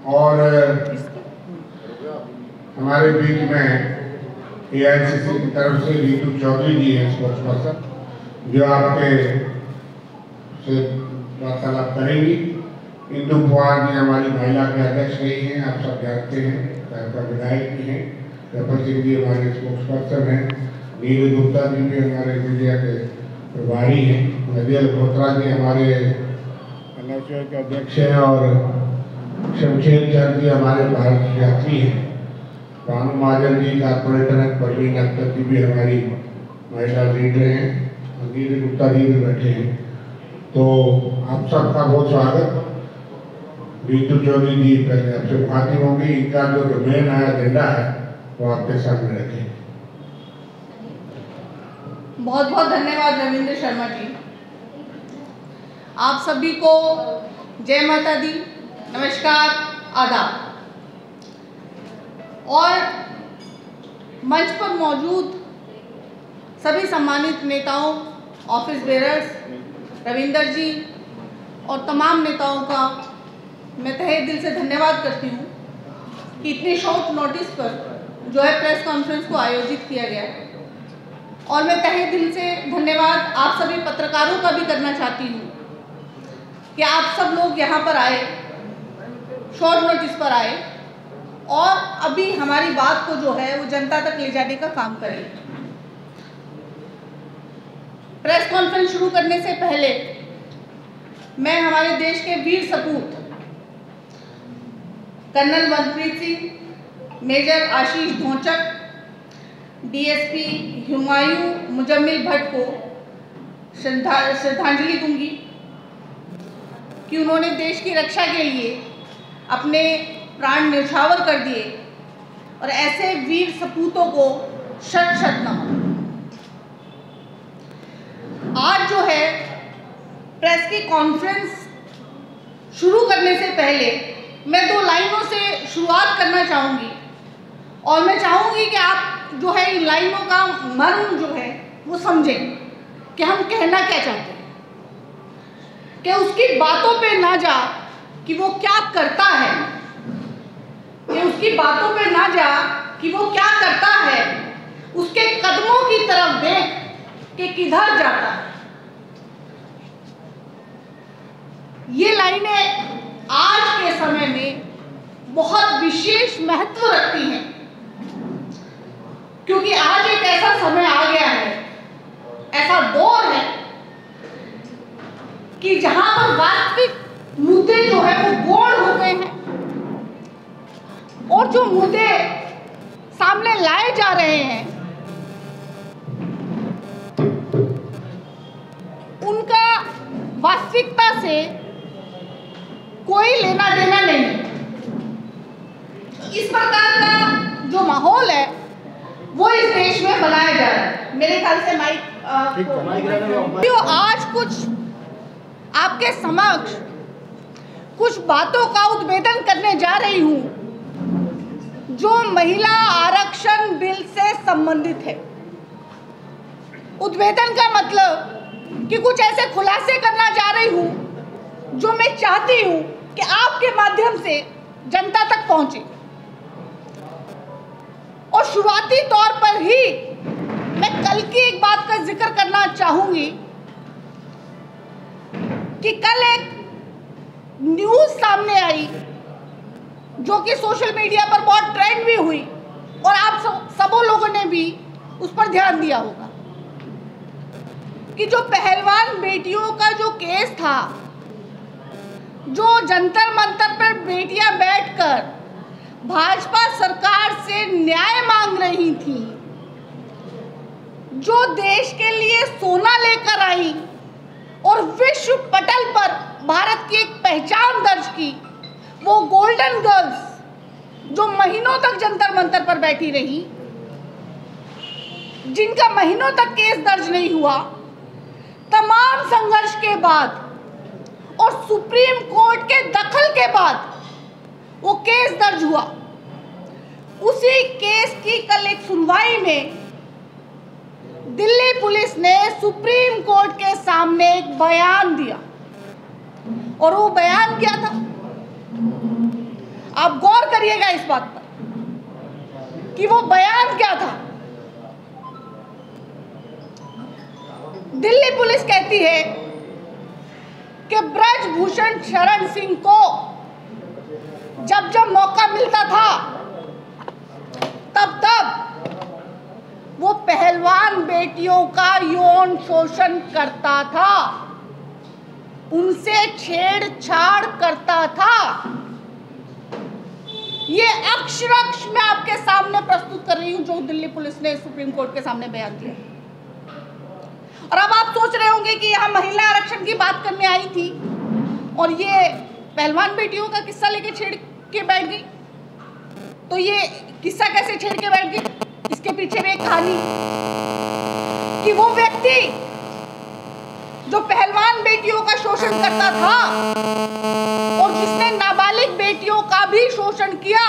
और हमारे बीच में AICC की तरफ से रीतू चौधरी जी हैं स्पोर्ट्स पर्सन, जो आपके से वार्तालाप करेंगी। इंदु पवार जी हमारी महिला के अध्यक्ष रही हैं, आप सब जानते हैं, का विधायक भी हैं। रफल सिंह जी हमारे स्पोर्ट्स पर्सन हैं। नीरज गुप्ता जी भी हमारे मीडिया के प्रभारी हैं। नदिया बोत्रा जी हमारे NSU के अध्यक्ष हैं और शमशेर चंद जी हमारे भारत के यात्री हैं। रानू महाजन जी कारपोरेटर हैं। परवीन अख्तर जी भी हमारी महिला लीडर हैं। नीरज गुप्ता जी भी बैठे हैं। तो आप सबका बहुत स्वागत। रीतू चौधरी जी पहले आपसे मुखातिब होंगे। इनका जो मेन एजेंडा है वो आपके सामने रखें। बहुत बहुत धन्यवाद रविंद्र शर्मा जी। आप सभी को जय माता दी, नमस्कार, आदाब। और मंच पर मौजूद सभी सम्मानित नेताओं, ऑफिस बेरर्स, रविंदर जी और तमाम नेताओं का मैं तहे दिल से धन्यवाद करती हूँ कि इतनी शॉर्ट नोटिस पर जो है प्रेस कॉन्फ्रेंस को आयोजित किया गया। और मैं तहे दिल से धन्यवाद आप सभी पत्रकारों का भी करना चाहती हूँ कि आप सब लोग यहाँ पर आए, शॉर्ट नोटिस पर आए और अभी हमारी बात को जो है वो जनता तक ले जाने का काम करें। प्रेस कॉन्फ्रेंस शुरू करने से पहले मैं हमारे देश के वीर सपूत कर्नल मनप्रीत सिंह, मेजर आशीष ढोंचक, DSP हुमायूं मुजम्मिल भट्ट को श्रद्धांजलि दूंगी कि उन्होंने देश की रक्षा के लिए अपने प्राण न्यौछावर कर दिए और ऐसे वीर सपूतों को शत शत नमन। आज जो है प्रेस की कॉन्फ्रेंस शुरू करने से पहले मैं 2 लाइनों से शुरुआत करना चाहूँगी और मैं चाहूँगी कि आप जो है इन लाइनों का मर्म जो है वो समझें कि हम कहना क्या चाहते हैं, कि उसकी बातों पे ना जा कि वो क्या करता है, कि उसकी बातों पे ना जा कि वो क्या करता है, उसके कदमों की तरफ देख कि किधर जाता है। ये लाइनें आज के समय में बहुत विशेष महत्व रखती हैं, क्योंकि आज एक ऐसा समय आ गया है, ऐसा दौर है कि जहां पर वास्तविक मुद्दे जो है वो गौण हो गए हैं और जो मुद्दे सामने लाए जा रहे हैं उनका वास्तविकता से कोई लेना देना नहीं। इस प्रकार का जो माहौल है वो इस देश में बनाया जा रहा है। मेरे ख्याल से माइक आज कुछ आपके समक्ष कुछ बातों का उद्भेदन करने जा रही हूं जो महिला आरक्षण बिल से संबंधित है। उद्भेदन का मतलब कि कुछ ऐसे खुलासे करना जा रही हूं जो मैं चाहती हूं कि आपके माध्यम से जनता तक पहुंचे। और शुरुआती तौर पर ही मैं कल की एक बात का जिक्र करना चाहूंगी कि कल एक न्यूज सामने आई जो कि सोशल मीडिया पर बहुत ट्रेंड भी हुई और आप सबों लोगों ने भी उस पर ध्यान दिया होगा कि जो पहलवान बेटियों का जो केस था, जो जंतर मंतर पर बेटियां बैठकर भाजपा सरकार से न्याय मांग रही थी, जो देश के लिए सोना लेकर आई और विश्व पटल पर भारत की एक पहचान दर्ज की, वो गोल्डन गर्ल्स जो महीनों तक जंतर मंतर पर बैठी रही, जिनका महीनों तक केस दर्ज नहीं हुआ, तमाम संघर्ष के बाद और सुप्रीम कोर्ट के दखल के बाद वो केस दर्ज हुआ। उसी केस की कल एक सुनवाई में दिल्ली पुलिस ने सुप्रीम कोर्ट के सामने एक बयान दिया और वो बयान क्या था? करिएगा इस बात पर कि वो बयान क्या था। दिल्ली पुलिस कहती है कि ब्रजभूषण शरण सिंह को जब जब मौका मिलता था तब तब वो पहलवान बेटियों का यौन शोषण करता था, उनसे छेड़छाड़ करता था। ये अक्षरश मैं आपके सामने प्रस्तुत कर रही हूं जो दिल्ली पुलिस ने सुप्रीम कोर्ट के सामने बयान दिया। और अब आप सोच रहे होंगे कि यहां महिला आरक्षण की बात करने आई थी और ये पहलवान बेटियों का किस्सा लेके छेड़ के बैठ गई। तो ये किस्सा कैसे छेड़ के बैठ गई? इसके पीछे भी एक कहानी कि वो व्यक्ति जो पहलवान बेटियों का शोषण करता था और जिसने नाबालिग बेटियों का भी शोषण किया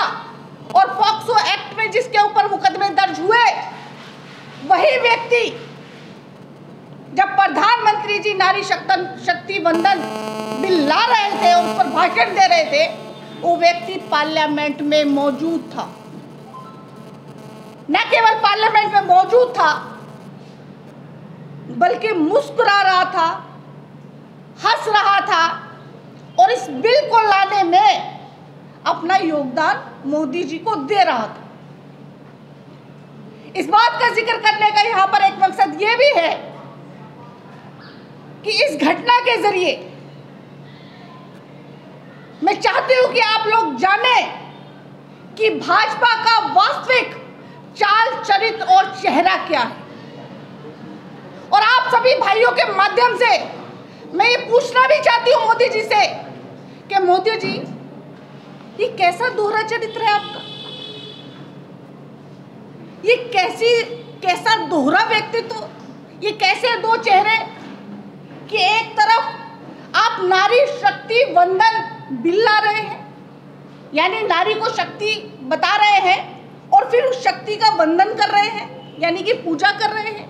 और पॉक्सो एक्ट में जिसके ऊपर मुकदमे दर्ज हुए, वही व्यक्ति जब प्रधानमंत्री जी नारी शक्ति वंदन बिल ला रहे थे और उस पर भाषण दे रहे थे, वो व्यक्ति पार्लियामेंट में मौजूद था। न केवल पार्लियामेंट में मौजूद था बल्कि मुस्कुरा रहा था, हंस रहा था और इस बिल को लाने में अपना योगदान मोदी जी को दे रहा था। इस बात का जिक्र करने का यहां पर एक मकसद यह भी है कि इस घटना के जरिए मैं चाहती हूं कि आप लोग जाने कि भाजपा का वास्तविक चाल चरित्र और चेहरा क्या है। और आप सभी भाइयों के माध्यम से मैं ये पूछना भी चाहती हूं मोदी जी से कि मोदी जी, ये कैसा दोहरा चरित्र है आपका? ये कैसा दोहरा व्यक्तित्व, ये कैसे दो चेहरे कि एक तरफ आप नारी शक्ति वंदन बिल ला रहे हैं, यानी नारी को शक्ति बता रहे हैं और फिर उस शक्ति का वंदन कर रहे हैं, यानी कि पूजा कर रहे हैं,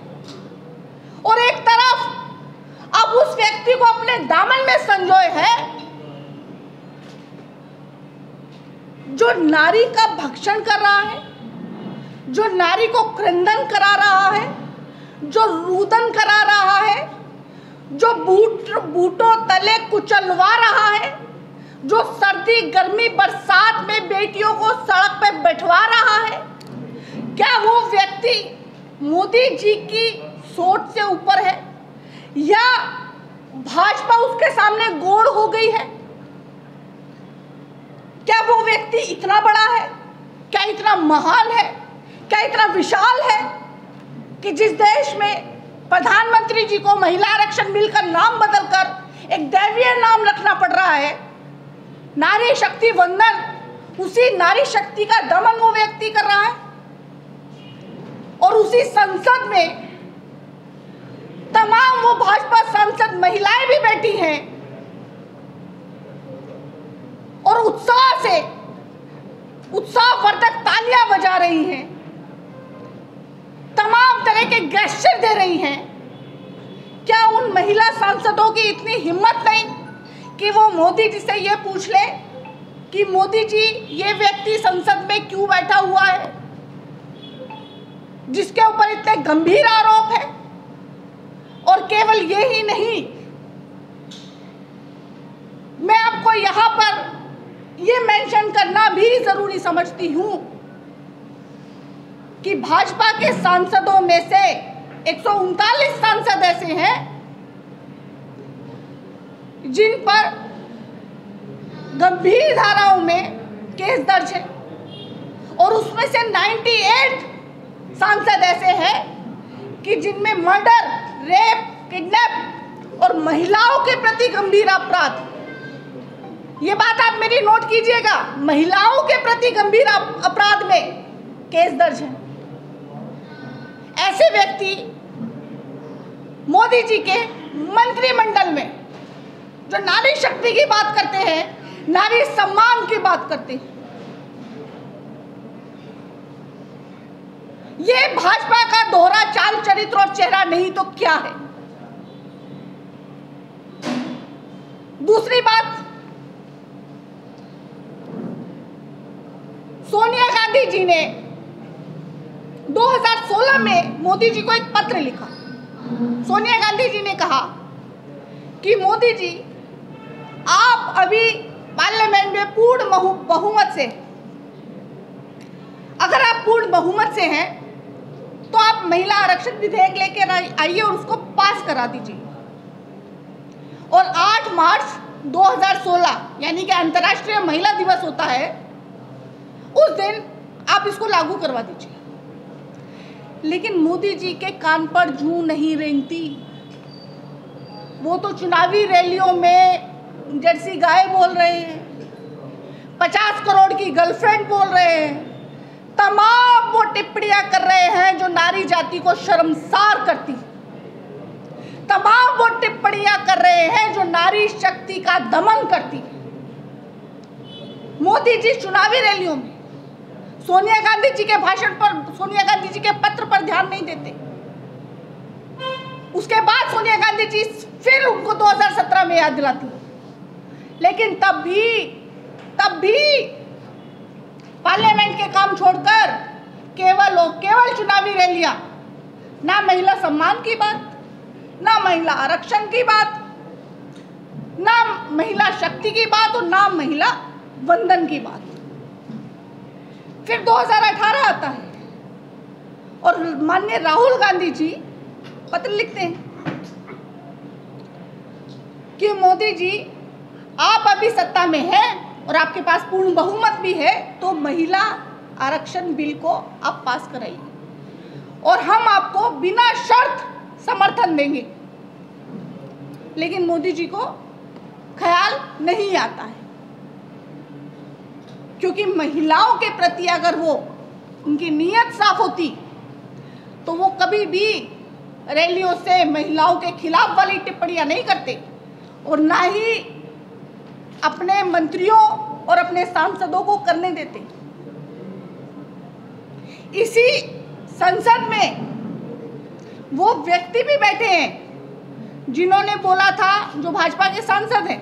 और एक तरफ आप उस व्यक्ति को अपने दामन में संजोए हैं जो नारी का भक्षण कर रहा है, जो नारी को क्रंदन करा रहा है, जो रुदन करा रहा है, जो बूटों तले कुचलवा रहा है, जो सर्दी गर्मी बरसात में बेटियों को सड़क पे बैठवा रहा है। क्या वो व्यक्ति मोदी जी की सोच से ऊपर है या भाजपा उसके सामने गोड़ हो गई है? क्या वो व्यक्ति इतना बड़ा है, क्या इतना महान है, क्या इतना विशाल है कि जिस देश में प्रधानमंत्री जी को महिला आरक्षण बिल का नाम बदलकर एक दैवीय नाम रखना पड़ रहा है, नारी शक्ति वंदन, उसी नारी शक्ति का दमन वो व्यक्ति कर रहा है, और उसी संसद में तमाम वो भाजपा सांसद महिलाएं भी बैठी हैं और उत्साहवर्धक तालियां बजा रही हैं, तमाम तरह के गेस्चर दे रही हैं। क्या उन महिला सांसदों की इतनी हिम्मत नहीं कि वो मोदी जी से ये पूछ ले कि मोदी जी, ये व्यक्ति संसद में क्यों बैठा हुआ है जिसके ऊपर इतने गंभीर आरोप है? और केवल ये ही नहीं, मैं आपको यहां पर ये मेंशन करना भी जरूरी समझती हूं कि भाजपा के सांसदों में से 139 सांसद ऐसे हैं जिन पर गंभीर धाराओं में केस दर्ज है, और उसमें से 98 सांसद ऐसे हैं कि जिनमें मर्डर, रेप, किडनैप और महिलाओं के प्रति गंभीर अपराध, ये बात आप मेरी नोट कीजिएगा, महिलाओं के प्रति गंभीर अपराध में केस दर्ज है। ऐसे व्यक्ति मोदी जी के मंत्रिमंडल में जो नारी शक्ति की बात करते हैं, नारी सम्मान की बात करते हैं, ये भाजपा का दोहरा चाल चरित्र और चेहरा नहीं तो क्या है? दूसरी बात, गांधी जी ने 2016 में मोदी जी को एक पत्र लिखा। सोनिया गांधी जी ने कहा कि मोदी जी, आप अभी पार्लियामेंट में पूर्ण बहुमत से, अगर आप पूर्ण बहुमत से हैं तो आप महिला आरक्षण विधेयक लेकर आइए और उसको पास करा दीजिए। और 8 मार्च 2016 यानी कि अंतर्राष्ट्रीय महिला दिवस होता है, उस दिन आप इसको लागू करवा दीजिए। लेकिन मोदी जी के कान पर जूं नहीं रेंगती। वो तो चुनावी रैलियों में जर्सी गाय बोल रहे हैं, 50 करोड़ की गर्लफ्रेंड बोल रहे हैं, तमाम वो टिप्पणियां कर रहे हैं जो नारी जाति को शर्मसार करती, तमाम वो टिप्पणियां कर रहे हैं जो नारी शक्ति का दमन करती। मोदी जी चुनावी रैलियों में सोनिया गांधी जी के भाषण पर, सोनिया गांधी जी के पत्र पर ध्यान नहीं देते। उसके बाद सोनिया गांधी जी फिर उनको 2017 में याद दिलाती, लेकिन तब भी पार्लियामेंट के काम छोड़कर केवल चुनावी रैलियां, ना महिला सम्मान की बात, ना महिला आरक्षण की बात, ना महिला शक्ति की बात और ना महिला वंदन की बात। फिर 2018 आता है और माननीय राहुल गांधी जी पत्र लिखते हैं कि मोदी जी, आप अभी सत्ता में हैं और आपके पास पूर्ण बहुमत भी है, तो महिला आरक्षण बिल को आप पास कराइए और हम आपको बिना शर्त समर्थन देंगे। लेकिन मोदी जी को ख्याल नहीं आता है, क्योंकि महिलाओं के प्रति अगर वो उनकी नीयत साफ होती तो वो कभी भी रैलियों से महिलाओं के खिलाफ वाली टिप्पणियां नहीं करते और ना ही अपने मंत्रियों और अपने सांसदों को करने देते। इसी संसद में वो व्यक्ति भी बैठे हैं जिन्होंने बोला था, जो भाजपा के सांसद हैं,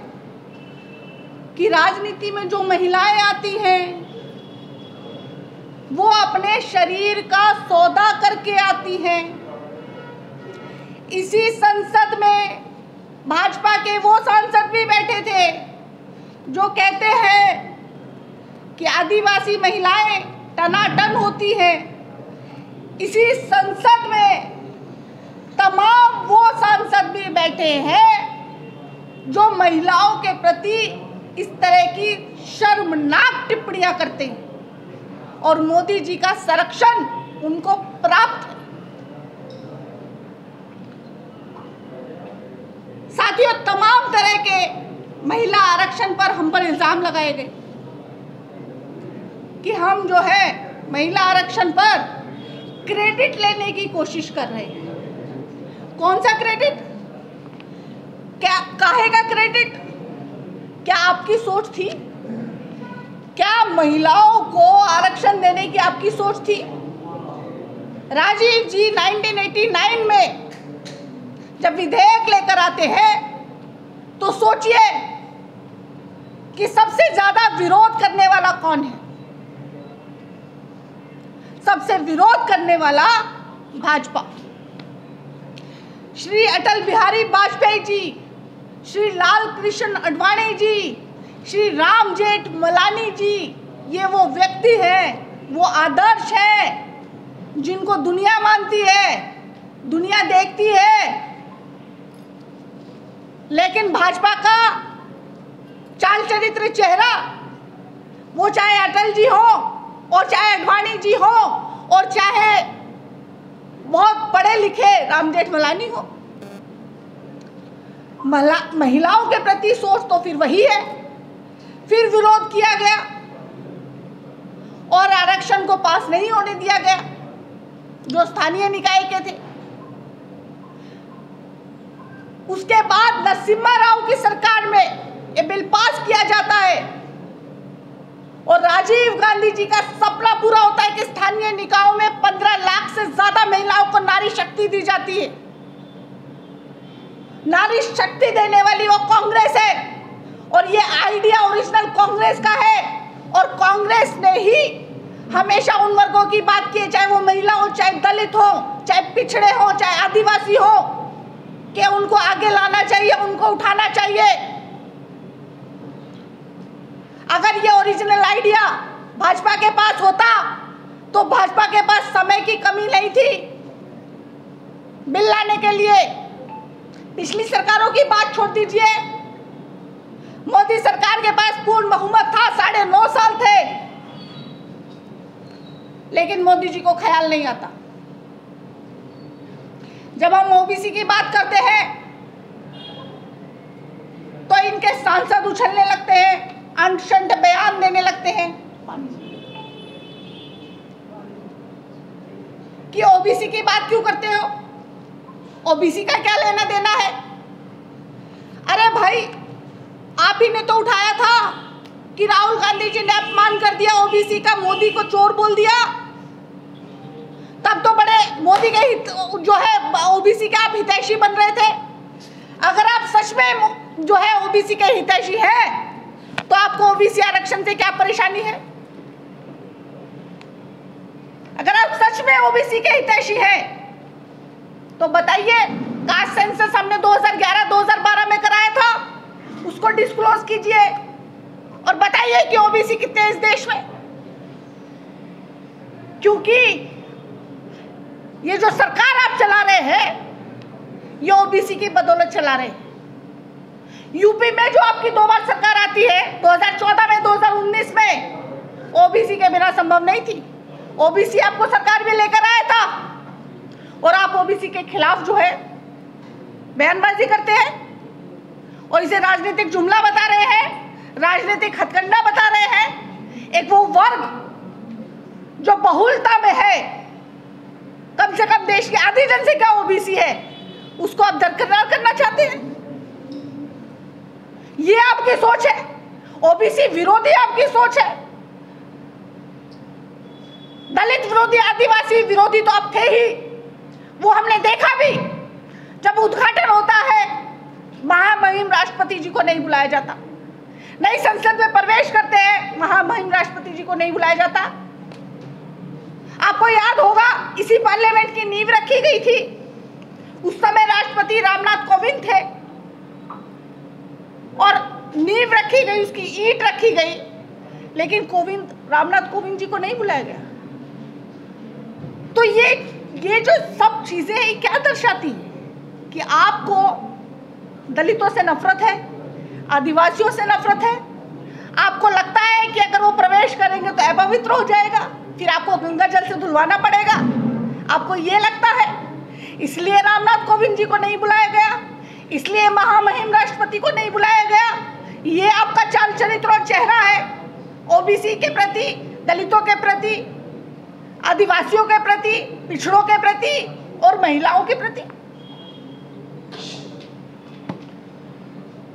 कि राजनीति में जो महिलाएं आती हैं वो अपने शरीर का सौदा करके आती हैं। इसी संसद में भाजपा के वो सांसद भी बैठे थे जो कहते हैं कि आदिवासी महिलाएं टनाटन होती हैं। इसी संसद में तमाम वो सांसद भी बैठे हैं जो महिलाओं के प्रति इस तरह की शर्मनाक टिप्पणियां करते हैं और मोदी जी का संरक्षण उनको प्राप्त है। साथियों, तमाम तरह के महिला आरक्षण पर हम पर इल्जाम लगाए गए कि हम जो है महिला आरक्षण पर क्रेडिट लेने की कोशिश कर रहे हैं। कौन सा क्रेडिट? क्या काहे का क्रेडिट? क्या आपकी सोच थी? क्या महिलाओं को आरक्षण देने की आपकी सोच थी? राजीव जी 1989 में जब विधेयक लेकर आते हैं तो सोचिए कि सबसे ज्यादा विरोध करने वाला कौन है? सबसे विरोध करने वाला भाजपा। श्री अटल बिहारी वाजपेयी जी, श्री लाल कृष्ण आडवाणी जी, श्री राम जेठमलानी जी, ये वो व्यक्ति हैं, वो आदर्श हैं जिनको दुनिया मानती है, दुनिया देखती है। लेकिन भाजपा का चाल चरित्र, चेहरा, वो चाहे अटल जी हो और चाहे आडवाणी जी हो और चाहे बहुत पढ़े लिखे राम जेठमलानी हो, महिलाओं के प्रति सोच तो फिर वही है। फिर विरोध किया गया और आरक्षण को पास नहीं होने दिया गया जो स्थानीय निकाय के थे। उसके बाद नरसिम्हा राव की सरकार में ये बिल पास किया जाता है और राजीव गांधी जी का सपना पूरा होता है कि स्थानीय निकायों में 15 लाख से ज्यादा महिलाओं को नारी शक्ति दी जाती है। नारी शक्ति देने वाली वो कांग्रेस है और ये आइडिया ओरिजिनल कांग्रेस का है और कांग्रेस ने ही हमेशा उन वर्गों की बात की है, चाहे वो महिला हो, चाहे दलित हो, चाहे पिछड़े हो, चाहे आदिवासी हो, कि उनको आगे लाना चाहिए, उनको उठाना चाहिए। अगर ये ओरिजिनल आइडिया भाजपा के पास होता तो भाजपा के पास समय की कमी नहीं थी बिल लाने के लिए। पिछली सरकारों की बात छोड़ दीजिए, मोदी सरकार के पास पूर्ण बहुमत था, 9.5 साल थे, लेकिन मोदी जी को ख्याल नहीं आता। जब हम ओबीसी की बात करते हैं तो इनके सांसद उछलने लगते हैं, अनशंट बयान देने लगते हैं कि ओबीसी की बात क्यों करते हो, ओबीसी का क्या लेना देना है। अरे भाई, आप ही ने तो उठाया था कि राहुल गांधी जी ने अपमान कर दिया ओबीसी का, मोदी को चोर बोल दिया। तब तो बड़े मोदी के हित जो है ओबीसी के आप हितैषी बन रहे थे। अगर आप सच में जो है ओबीसी के हितैषी हैं तो आपको ओबीसी आरक्षण से क्या परेशानी है। अगर आप सच में ओबीसी के हितैषी हैं तो बताइए, कास्ट सेंसस हमने 2011-2012 में कराया था, उसको डिस्क्लोज कीजिए और बताइए कि ओबीसी कितने इस देश में। क्योंकि ये जो सरकार आप चला रहे हैं ये ओबीसी की बदौलत चला रहे हैं। यूपी में जो आपकी 2 बार सरकार आती है, 2014 में, 2019 में, ओबीसी के बिना संभव नहीं थी। ओबीसी आपको सरकार भी लेकर आया था और आप ओबीसी के खिलाफ जो है बयानबाजी करते हैं और इसे राजनीतिक जुमला बता रहे हैं, राजनीतिक हथकंडा बता रहे हैं। एक वो वर्ग जो बहुलता में है, कम से कम देश की आधी जनसंख्या ओबीसी है, उसको आप दरकिनार करना चाहते हैं। ये आपकी सोच है, ओबीसी विरोधी आपकी सोच है। दलित विरोधी, आदिवासी विरोधी तो आप थे ही, वो हमने देखा भी। जब उद्घाटन होता है, महामहिम राष्ट्रपति जी को नहीं बुलाया जाता, नई संसद में प्रवेश करते हैं, महामहिम राष्ट्रपति जी को नहीं बुलाया जाता। आपको याद होगा, इसी पार्लियामेंट की नींव रखी गई थी, उस समय राष्ट्रपति रामनाथ कोविंद थे और नींव रखी गई, उसकी ईंट रखी गई, लेकिन रामनाथ कोविंद जी को नहीं बुलाया गया। तो ये जो सब चीजें हैं, क्या दर्शाती है कि आपको दलितों से नफरत है, आदिवासियों से नफरत है। आपको लगता है कि अगर वो प्रवेश करेंगे तो अपवित्र हो जाएगा, फिर आपको गंगा जल से धुलवाना पड़ेगा। आपको ये लगता है, इसलिए रामनाथ कोविंद जी को नहीं बुलाया गया, इसलिए महामहिम राष्ट्रपति को नहीं बुलाया गया। ये आपका चाल चरित्र और चेहरा है ओबीसी के प्रति, दलितों के प्रति, आदिवासियों के प्रति, पिछड़ों के प्रति और महिलाओं के प्रति।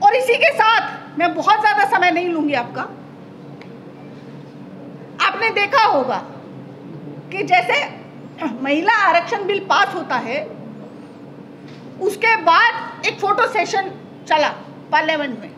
और इसी के साथ मैं बहुत ज्यादा समय नहीं लूंगी आपका। आपने देखा होगा कि जैसे महिला आरक्षण बिल पास होता है, उसके बाद एक फोटो सेशन चला पार्लियामेंट में,